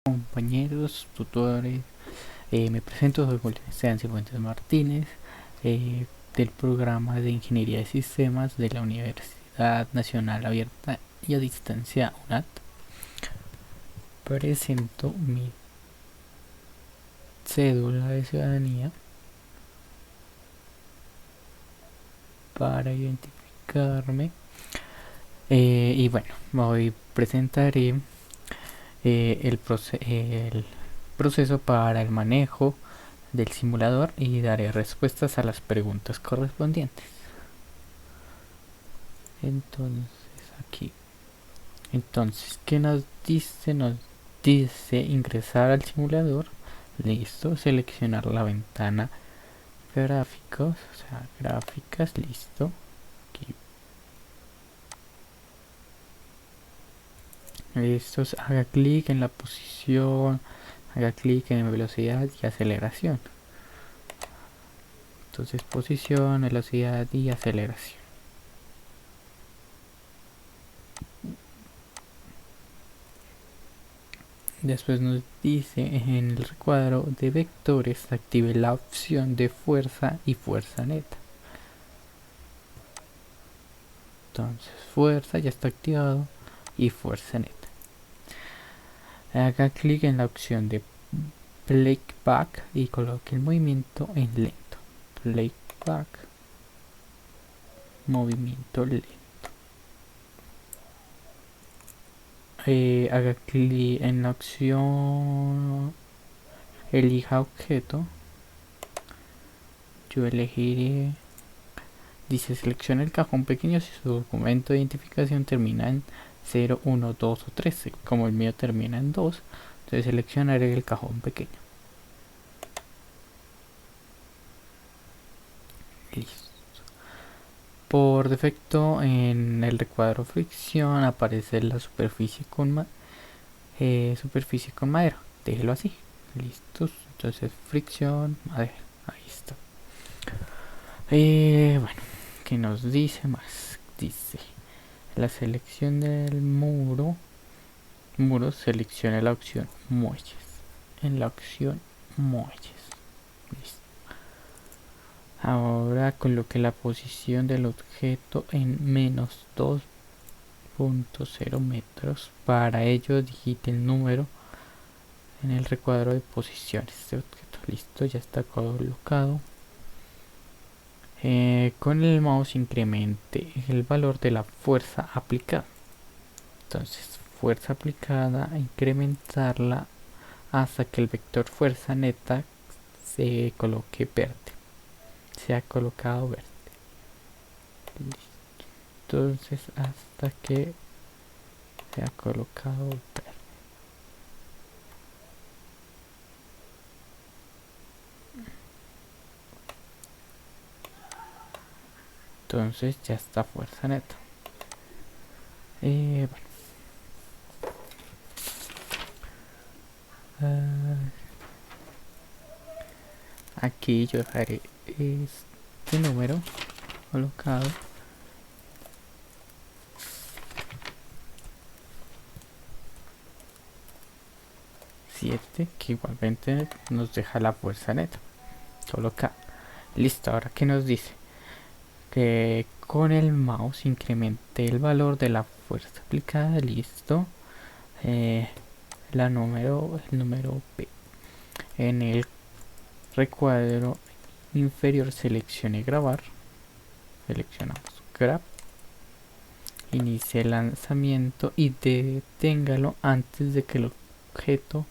Compañeros, tutores, me presento, soy Julián Esteban Cifuentes Martínez, del programa de Ingeniería de Sistemas de la Universidad Nacional Abierta y a Distancia UNAT. Presento mi cédula de ciudadanía para identificarme. Y bueno, hoy presentaré el proceso para el manejo del simulador y daré respuestas a las preguntas correspondientes. Entonces, aquí. Entonces, ¿qué nos dice? Nos dice ingresar al simulador. Listo. Seleccionar la ventana gráficos, o sea, gráficas, listo. Aquí. Esto haga clic en la posición, haga clic en velocidad y aceleración. Entonces, posición, velocidad y aceleración. Después nos dice en el recuadro de vectores active la opción de fuerza y fuerza neta. Entonces fuerza ya está activado y fuerza neta. Haga clic en la opción de playback y coloque el movimiento en lento. Playback, movimiento lento. Haga clic en la opción elija objeto. Yo elegiré. Dice seleccione el cajón pequeño si su documento de identificación termina en 0, 1, 2 o 3. Como el mío termina en 2, entonces seleccionaré el cajón pequeño. Listo. Por defecto en el recuadro fricción aparece la superficie con madera. Déjelo así. Listo. Entonces fricción, madera. Ahí está. Bueno, ¿qué nos dice más? Dice la selección del muro. Seleccione la opción muelles. En la opción muelles. Listo. Ahora coloque la posición del objeto en menos 2.0 metros. Para ello digite el número en el recuadro de posiciones de objeto. Listo, ya está colocado. Con el mouse incremente el valor de la fuerza aplicada. Entonces, fuerza aplicada, incrementarla hasta que el vector fuerza neta se coloque verde. Se ha colocado verde. Listo. Entonces, hasta que se ha colocado verde. Entonces ya está fuerza neta. Bueno. Aquí yo dejaré este número colocado. 7, que igualmente nos deja la fuerza neta. Coloca. Listo, ahora que nos dice que con el mouse incremente el valor de la fuerza aplicada. Listo. El número P. En el recuadro inferior seleccione grabar. Seleccionamos grab. Inicie el lanzamiento y deténgalo antes de que el objeto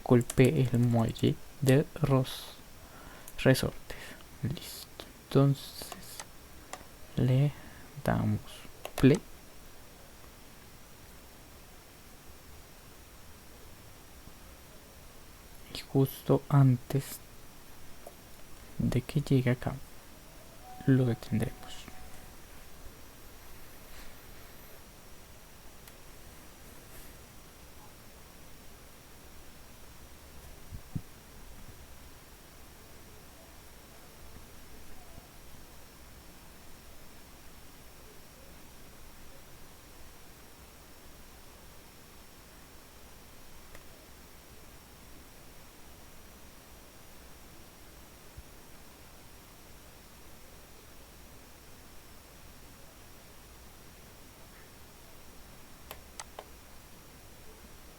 golpee el muelle de resortes. Listo. Entonces le damos play. Y justo antes de que llegue acá lo detendremos.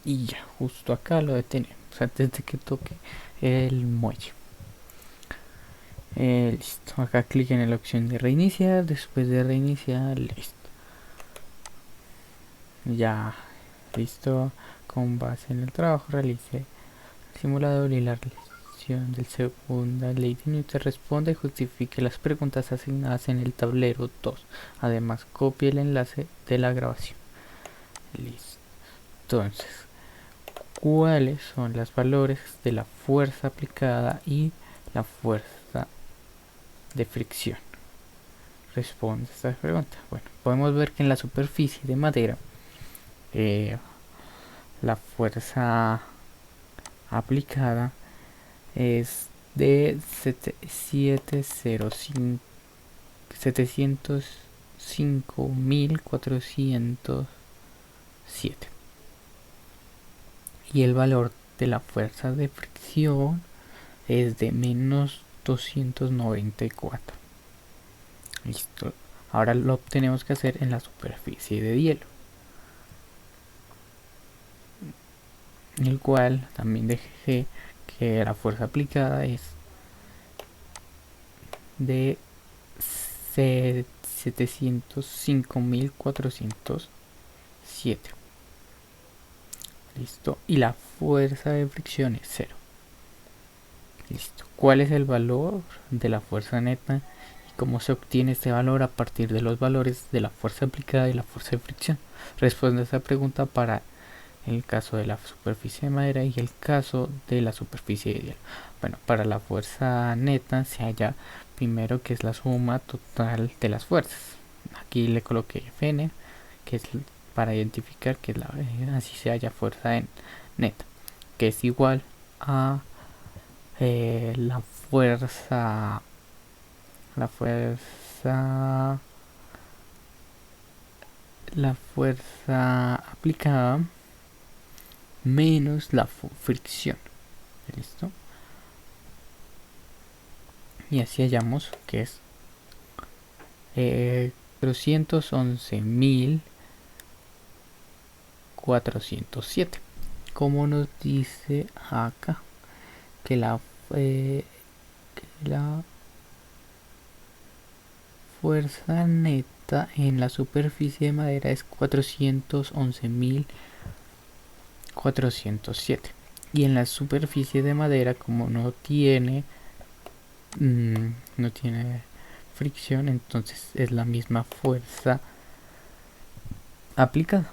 y ya, justo acá lo detenemos antes de que toque el muelle. Listo, acá clic en la opción de reiniciar. Después de reiniciar, listo, ya, listo. Con base en el trabajo realice el simulador y la realización del segunda ley de Newton, responde y justifique las preguntas asignadas en el tablero 2. Además, copie el enlace de la grabación. Listo. Entonces, ¿cuáles son los valores de la fuerza aplicada y la fuerza de fricción? Responde esta pregunta. Bueno, podemos ver que en la superficie de madera la fuerza aplicada es de 705.407 y el valor de la fuerza de fricción es de menos 294. Listo. Ahora lo tenemos que hacer en la superficie de hielo, en el cual también dejé que la fuerza aplicada es de 705.407. Listo. Y la fuerza de fricción es 0. Listo. ¿Cuál es el valor de la fuerza neta y cómo se obtiene este valor a partir de los valores de la fuerza aplicada y la fuerza de fricción? Responde a esta pregunta para el caso de la superficie de madera y el caso de la superficie de hielo. Bueno, para la fuerza neta se halla primero que es la suma total de las fuerzas. Aquí le coloqué Fn, que es para identificar que así se halla fuerza neta, que es igual a la fuerza aplicada menos la fricción. Listo. Y así hallamos que es 411.407, como nos dice acá que la fuerza neta en la superficie de madera es 411.407 y en la superficie de madera, como no tiene fricción, entonces es la misma fuerza aplicada.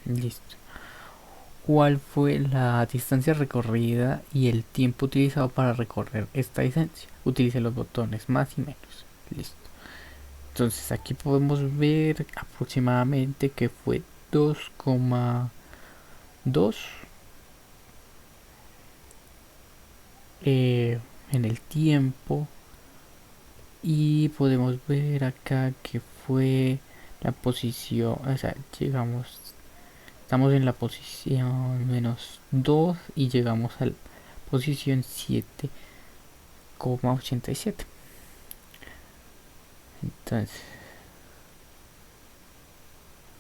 Listo. ¿Cuál fue la distancia recorrida y el tiempo utilizado para recorrer esta distancia? Utilice los botones más y menos. Listo. Entonces aquí podemos ver aproximadamente que fue 2,2 en el tiempo, y podemos ver acá que fue la posición, o sea, estamos en la posición menos 2 y llegamos a la posición 7,87. Entonces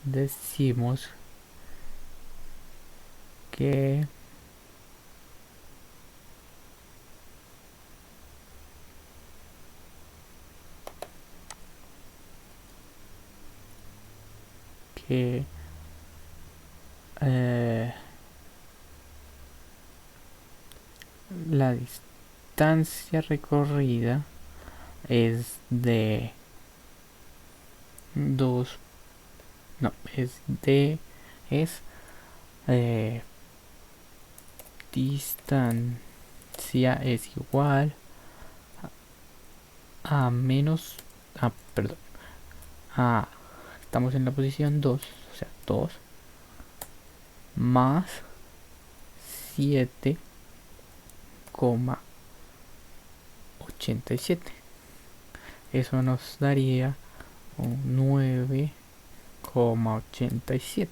decimos que la distancia recorrida es de 2, no, es distancia es igual a menos, perdón, estamos en la posición 2, o sea, 2 más 7,87. Eso nos daría un 9,87.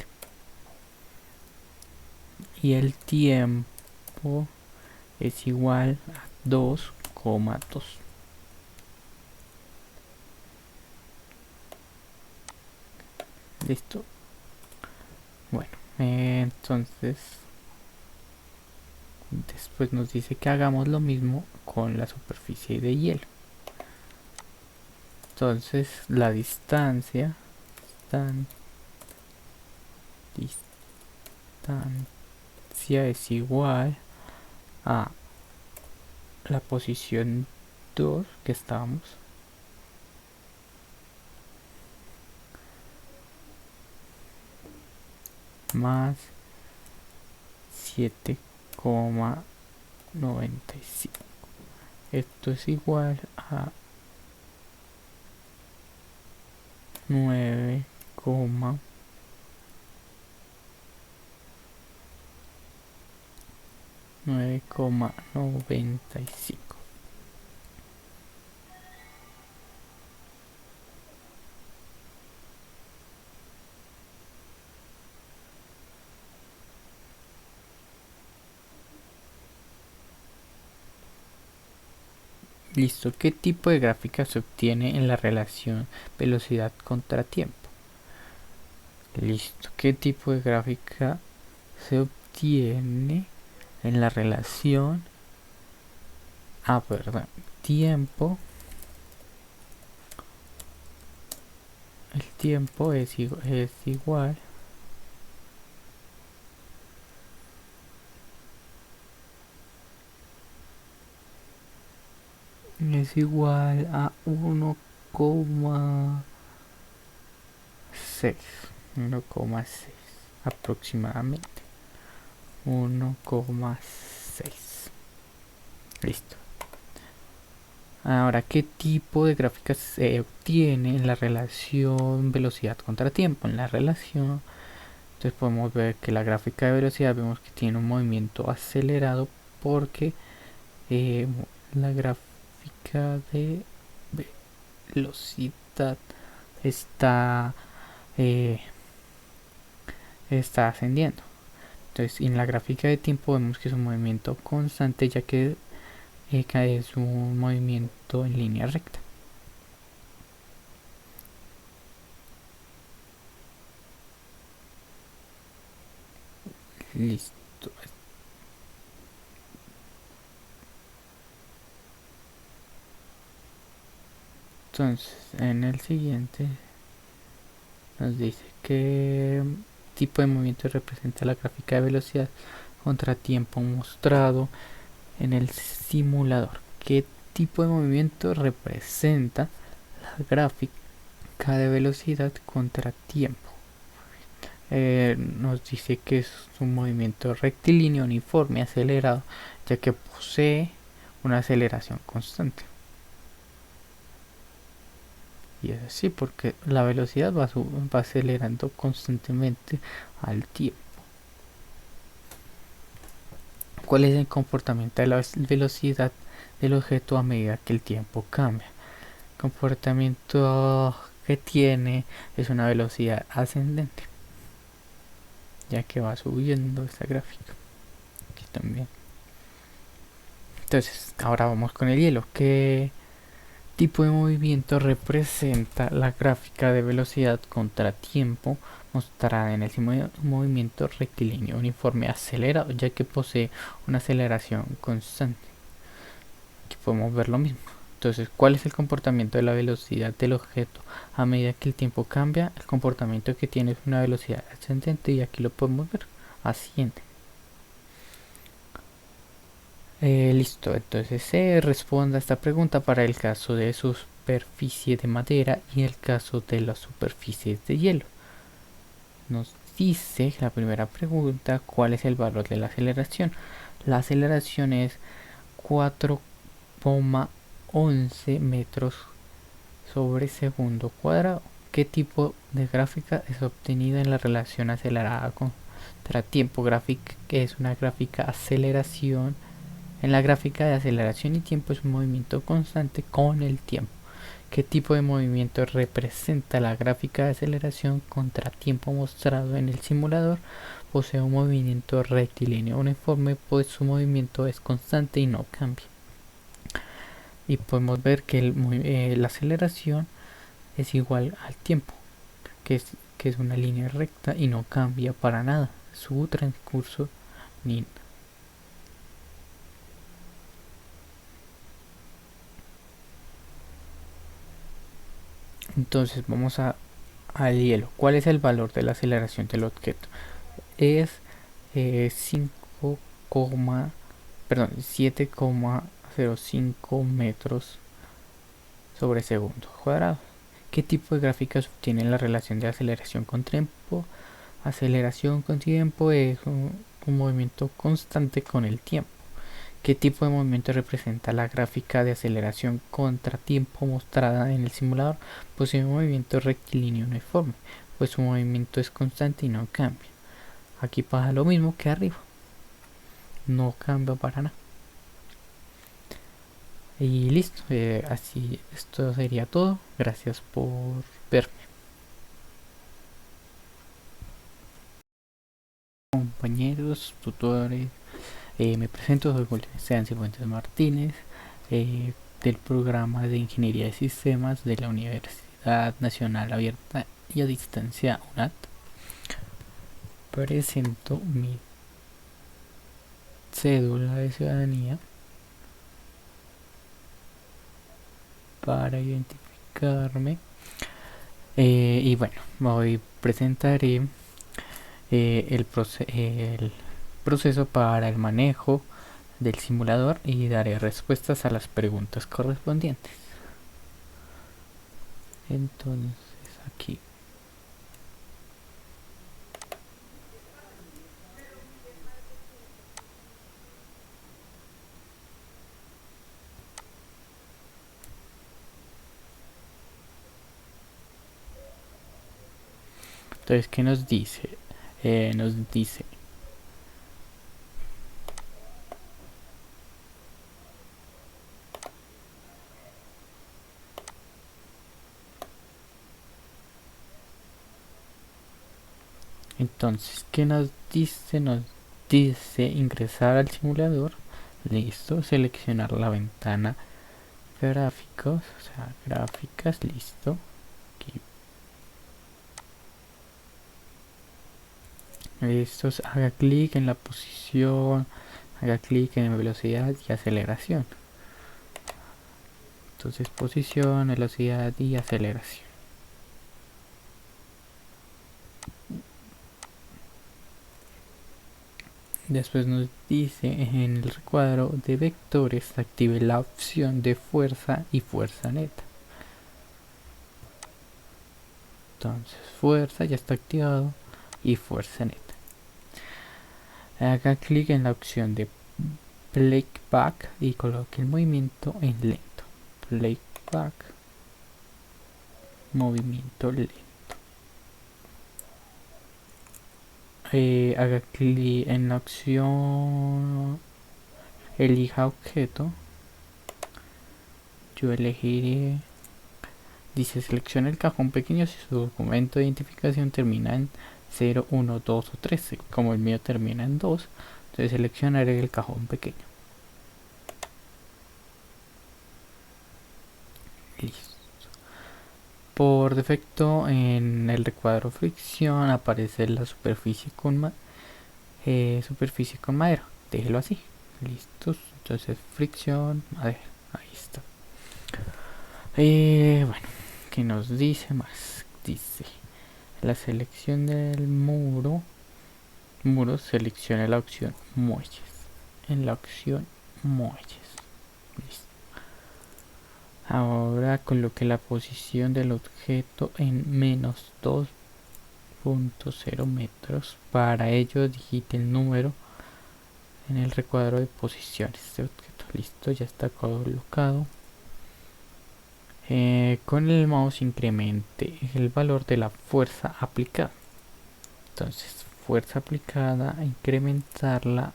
Y el tiempo es igual a 2,2. Listo. Bueno, entonces después nos dice que hagamos lo mismo con la superficie de hielo. Entonces la distancia es igual a la posición 2 que estábamos, más 7,95. Esto es igual a 9,95. Listo, ¿qué tipo de gráfica se obtiene en la relación velocidad contra tiempo? Listo, ¿qué tipo de gráfica se obtiene en la relación tiempo? El tiempo es igual a 1,6 aproximadamente 1,6. Listo. Ahora, ¿qué tipo de gráfica se obtiene en la relación velocidad contra tiempo? En la relación, entonces podemos ver que la gráfica de velocidad vemos que tiene un movimiento acelerado porque la gráfica de velocidad está ascendiendo. Entonces, en la gráfica de tiempo vemos que es un movimiento constante, ya que es un movimiento en línea recta. Listo. Entonces, en el siguiente nos dice qué tipo de movimiento representa la gráfica de velocidad contra tiempo mostrado en el simulador. ¿Qué tipo de movimiento representa la gráfica de velocidad contra tiempo? Nos dice que es un movimiento rectilíneo uniforme acelerado, ya que posee una aceleración constante. Y es así porque la velocidad va acelerando constantemente al tiempo. ¿Cuál es el comportamiento de la velocidad del objeto a medida que el tiempo cambia? El comportamiento que tiene es una velocidad ascendente, ya que va subiendo esta gráfica. Aquí también. Entonces, ahora vamos con el hielo. ¿Qué tipo de movimiento representa la gráfica de velocidad contra tiempo mostrada en el movimiento rectilíneo uniforme acelerado, ya que posee una aceleración constante? Aquí podemos ver lo mismo. Entonces, ¿cuál es el comportamiento de la velocidad del objeto a medida que el tiempo cambia? El comportamiento que tiene es una velocidad ascendente, y aquí lo podemos ver, asciende. Listo, entonces se responda a esta pregunta para el caso de superficie de madera y el caso de las superficies de hielo. Nos dice la primera pregunta, ¿cuál es el valor de la aceleración? La aceleración es 4,11 metros sobre segundo cuadrado. ¿Qué tipo de gráfica es obtenida en la relación acelerada contra tiempo? Gráfica que es una gráfica aceleración. En la gráfica de aceleración y tiempo es un movimiento constante con el tiempo. ¿Qué tipo de movimiento representa la gráfica de aceleración contra tiempo mostrado en el simulador? Posee un movimiento rectilíneo uniforme, pues su movimiento es constante y no cambia. Y podemos ver que la aceleración es igual al tiempo, que es que es una línea recta y no cambia para nada su transcurso ni nada. Entonces vamos al hielo. ¿Cuál es el valor de la aceleración del objeto? Es 5, perdón, 7,05 metros sobre segundo cuadrado. ¿Qué tipo de gráfica se obtiene la relación de aceleración con tiempo? Aceleración con tiempo es un movimiento constante con el tiempo. ¿Qué tipo de movimiento representa la gráfica de aceleración contra tiempo mostrada en el simulador? Pues un movimiento rectilíneo uniforme, pues su movimiento es constante y no cambia. Aquí pasa lo mismo que arriba, no cambia para nada. Y listo, así esto sería todo. Gracias por verme. Compañeros, tutores, me presento, soy Julio Esteban Cifuentes Martínez, del programa de Ingeniería de Sistemas de la Universidad Nacional Abierta y a Distancia UNAT. Presento mi cédula de ciudadanía para identificarme. Y bueno, hoy presentaré el proceso para el manejo del simulador y daré respuestas a las preguntas correspondientes. Entonces aquí entonces, ¿qué nos dice? Nos dice entonces, ¿qué nos dice? Nos dice ingresar al simulador. Listo, seleccionar la ventana gráficos, o sea, gráficas, listo. Aquí. Listo, haga clic en la posición, haga clic en velocidad y aceleración. Entonces, posición, velocidad y aceleración. Después nos dice en el recuadro de vectores active la opción de fuerza y fuerza neta. Entonces fuerza ya está activado y fuerza neta. Haga clic en la opción de playback y coloque el movimiento en lento. Playback, movimiento lento. Haga clic en la opción elija objeto. Yo elegiré, dice seleccione el cajón pequeño si su documento de identificación termina en 0, 1, 2 o 3. Como el mío termina en 2, entonces seleccionaré el cajón pequeño. Listo. Por defecto en el recuadro fricción aparece la superficie con madera. Déjelo así. Listo. Entonces fricción madera. Ahí está. Bueno, ¿qué nos dice más? Dice la selección del muro. Seleccione la opción muelles. En la opción muelles. Listo. Ahora coloque la posición del objeto en menos 2.0 metros. Para ello digite el número en el recuadro de posiciones de objeto. Listo, ya está colocado. Con el mouse incremente el valor de la fuerza aplicada. Entonces, fuerza aplicada, incrementarla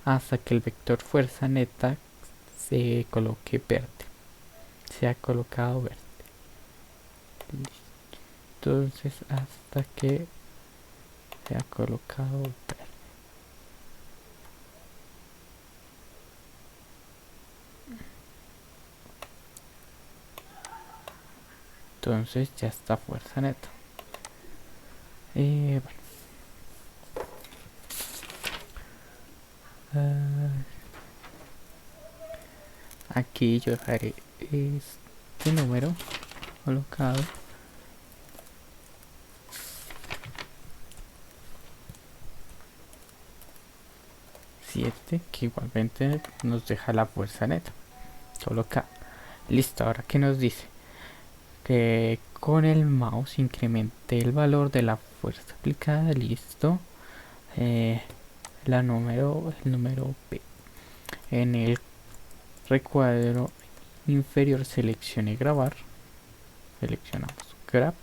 hasta que el vector fuerza neta se coloque verde. Se ha colocado verde. Listo. Entonces, hasta que se ha colocado verde. Entonces ya está fuerza neta. Bueno, aquí yo dejaré este número colocado, 7, que igualmente nos deja la fuerza neta. Solo acá. Listo, ahora que nos dice que con el mouse incremente el valor de la fuerza aplicada. Listo. El número P. En el recuadro inferior seleccione grabar. Seleccionamos grab.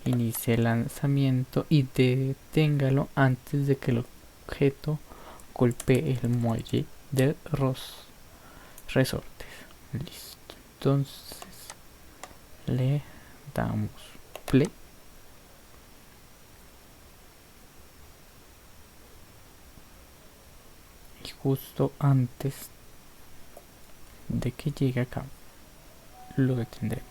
Inicie el lanzamiento y deténgalo antes de que el objeto golpee el muelle de resortes. Listo. Entonces le damos play. Y justo antes de que llegue acá lo detendremos.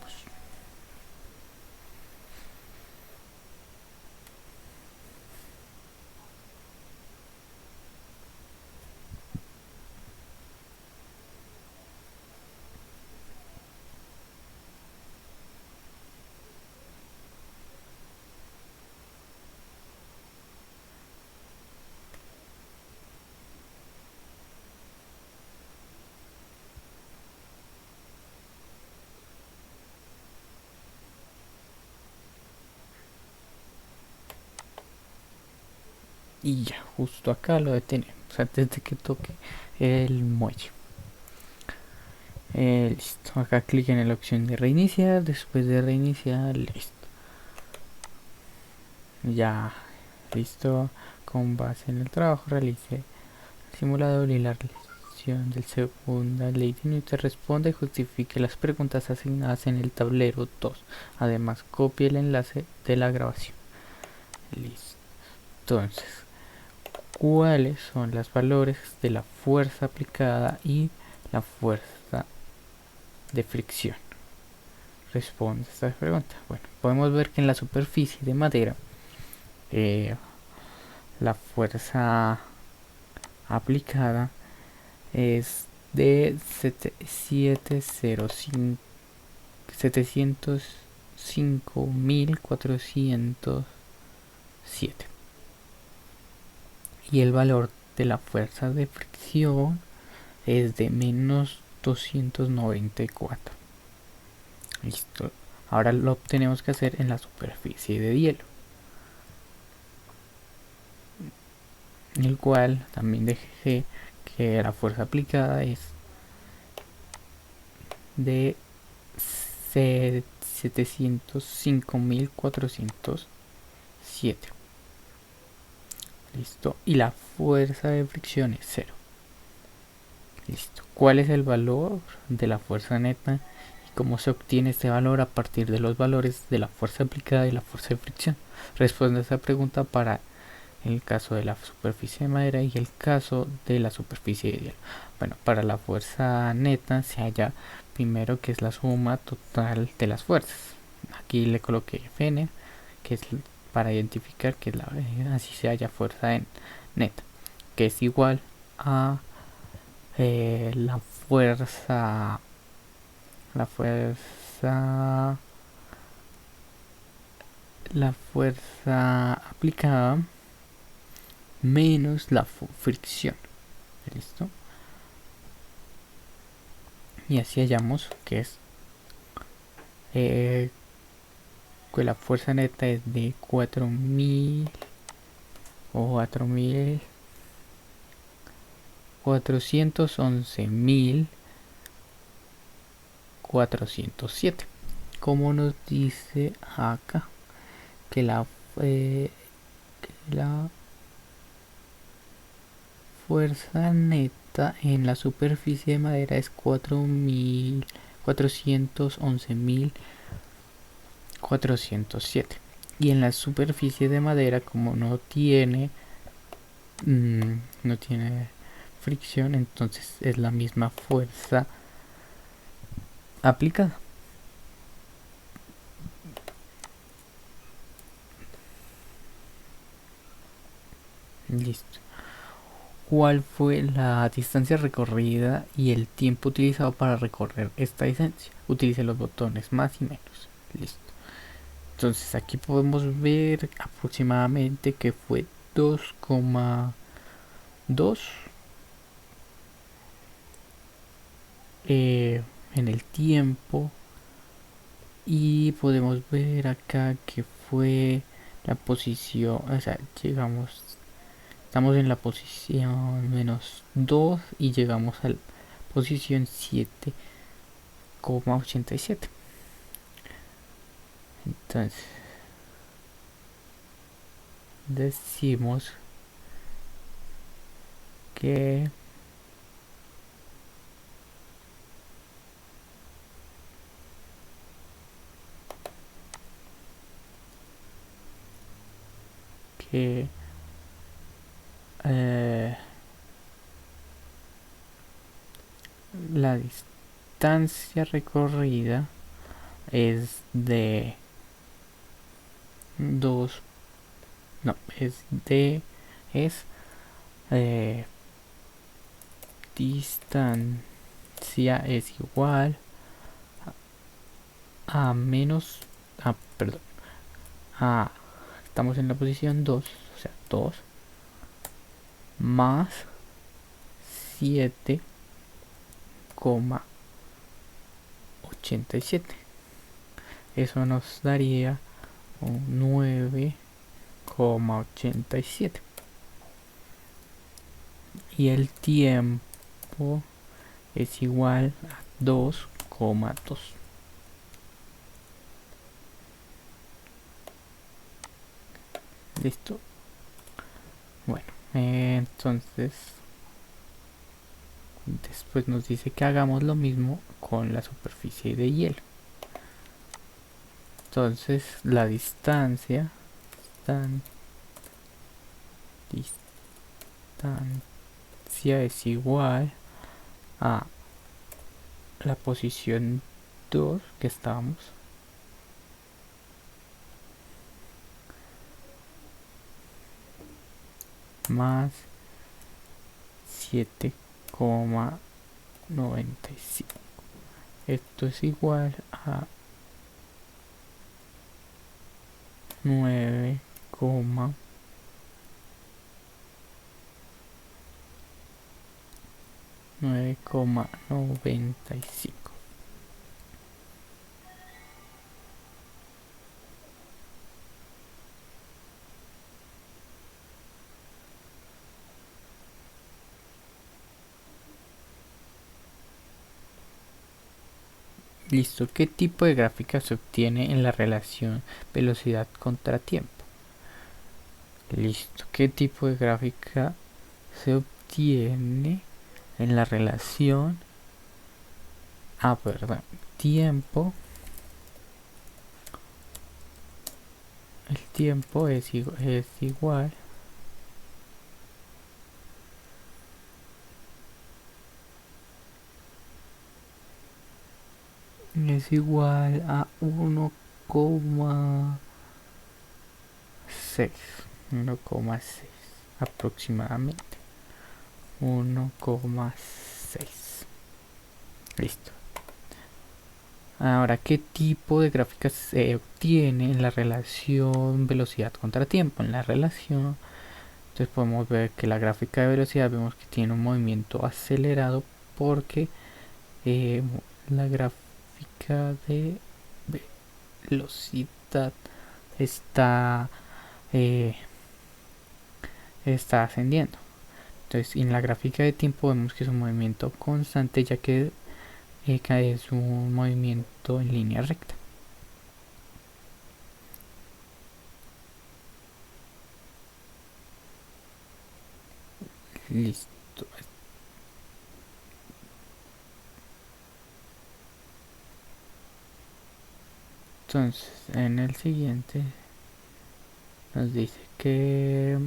Y ya, justo acá lo detenemos antes de que toque el muelle. Listo, acá clic en la opción de reiniciar. Después de reiniciar, listo. Ya, listo. Con base en el trabajo realice el simulador y la lección del segunda ley de Newton. Responda y justifique las preguntas asignadas en el tablero 2. Además, copie el enlace de la grabación. Listo. Entonces, ¿cuáles son los valores de la fuerza aplicada y la fuerza de fricción? Responde esta pregunta. Bueno, podemos ver que en la superficie de madera la fuerza aplicada es de 705.407 y el valor de la fuerza de fricción es de menos 294. Listo. Ahora lo tenemos que hacer en la superficie de hielo, en el cual también dejé que la fuerza aplicada es de 705.407. Listo. Y la fuerza de fricción es 0. Listo. ¿Cuál es el valor de la fuerza neta? ¿Y cómo se obtiene este valor a partir de los valores de la fuerza aplicada y la fuerza de fricción? Responde a esta pregunta para el caso de la superficie de madera y el caso de la superficie de hielo. Bueno, para la fuerza neta se halla primero que es la suma total de las fuerzas. Aquí le coloqué Fn, que es para identificar que así se halla fuerza neta, que es igual a la fuerza aplicada menos la fricción. Listo. Y así hallamos que es que la fuerza neta es de 4.000 o 411.407, como nos dice acá que la fuerza neta en la superficie de madera es 411.407 y en la superficie de madera, como no tiene fricción, entonces es la misma fuerza aplicada. Listo. ¿Cuál fue la distancia recorrida y el tiempo utilizado para recorrer esta distancia? Utilice los botones más y menos. Listo. Entonces aquí podemos ver aproximadamente que fue 2,2 en el tiempo, y podemos ver acá que fue la posición, o sea, estamos en la posición -2 y llegamos a la posición 7,87. Entonces decimos que que eh, la distancia recorrida es de 2, no, es eh, distancia es igual a menos, perdón, estamos en la posición 2, o sea, 2 más 7,87. Eso nos daría un 9,87. Y el tiempo es igual a 2,2. Listo. Bueno, entonces después nos dice que hagamos lo mismo con la superficie de hielo. Entonces la distancia es igual a la posición 2 que estábamos, más 7,95. Esto es igual a 9,95. Listo. ¿Qué tipo de gráfica se obtiene en la relación velocidad contra tiempo? Listo. ¿Qué tipo de gráfica se obtiene en la relación perdón, tiempo? El tiempo es igual a 1,6 aproximadamente. 1,6. Listo. Ahora, ¿qué tipo de gráficas se obtiene en la relación velocidad contra tiempo? En la relación, entonces podemos ver que la gráfica de velocidad vemos que tiene un movimiento acelerado porque la gráfica de velocidad está ascendiendo. Entonces en la gráfica de tiempo vemos que es un movimiento constante, ya que es un movimiento en línea recta. Listo. Entonces en el siguiente nos dice qué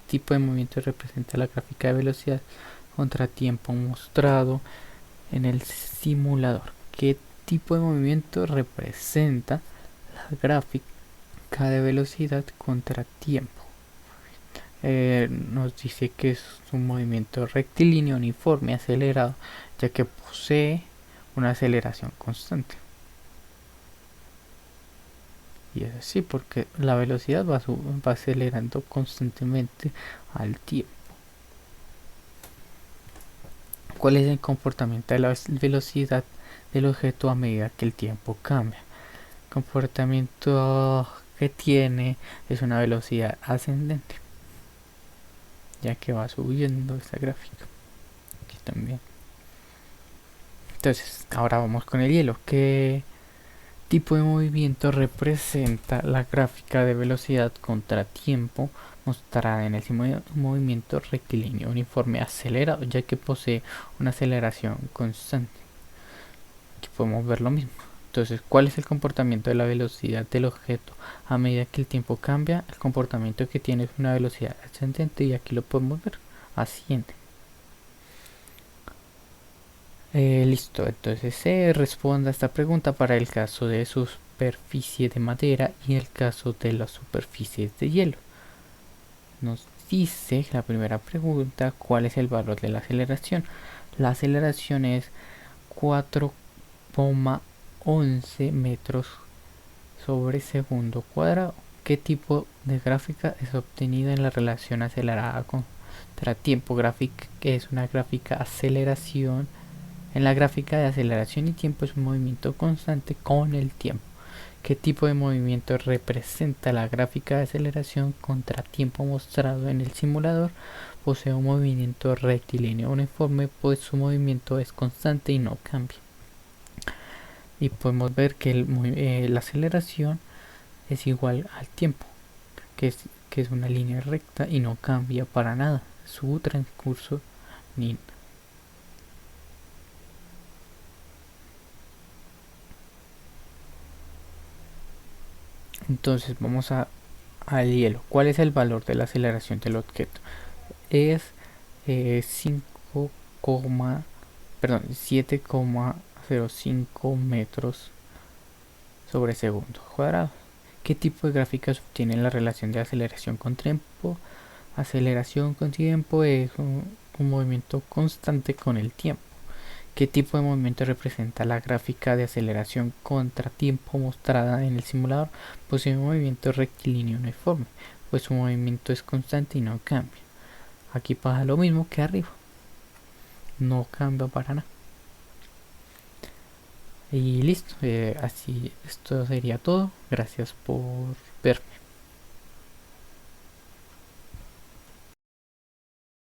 tipo de movimiento representa la gráfica de velocidad contra tiempo mostrado en el simulador. ¿Qué tipo de movimiento representa la gráfica de velocidad contra tiempo? nos dice que es un movimiento rectilíneo uniforme acelerado, ya que posee una aceleración constante. Y es así porque la velocidad va acelerando constantemente al tiempo. ¿Cuál es el comportamiento de la velocidad del objeto a medida que el tiempo cambia? El comportamiento que tiene es una velocidad ascendente, ya que va subiendo esta gráfica. Aquí también. Entonces, ahora vamos con el hielo. ¿Qué tipo de movimiento representa la gráfica de velocidad contra tiempo mostrada en el movimiento rectilíneo uniforme acelerado, ya que posee una aceleración constante? Aquí podemos ver lo mismo. Entonces, ¿cuál es el comportamiento de la velocidad del objeto a medida que el tiempo cambia? El comportamiento que tiene es una velocidad ascendente y aquí lo podemos ver, asciende. Listo, entonces se responda a esta pregunta para el caso de superficie de madera y el caso de las superficies de hielo. Nos dice la primera pregunta, ¿cuál es el valor de la aceleración? La aceleración es 4,11 metros sobre segundo cuadrado. ¿Qué tipo de gráfica es obtenida en la relación acelerada contra tiempo? Gráfica es una gráfica aceleración. En la gráfica de aceleración y tiempo es un movimiento constante con el tiempo. ¿Qué tipo de movimiento representa la gráfica de aceleración contra tiempo mostrado en el simulador? Posee un movimiento rectilíneo uniforme, pues su movimiento es constante y no cambia. Y podemos ver que la aceleración es igual al tiempo, que es una línea recta y no cambia para nada su transcurso ni nada. Entonces vamos al hielo. ¿Cuál es el valor de la aceleración del objeto? Es 7,05 metros sobre segundo cuadrado. ¿Qué tipo de gráfica se obtiene la relación de aceleración con tiempo? Aceleración con tiempo es un movimiento constante con el tiempo. ¿Qué tipo de movimiento representa la gráfica de aceleración contra tiempo mostrada en el simulador? Posee un movimiento rectilíneo uniforme, pues su movimiento es constante y no cambia. Aquí pasa lo mismo que arriba, no cambia para nada. Y listo, así esto sería todo. Gracias por verme.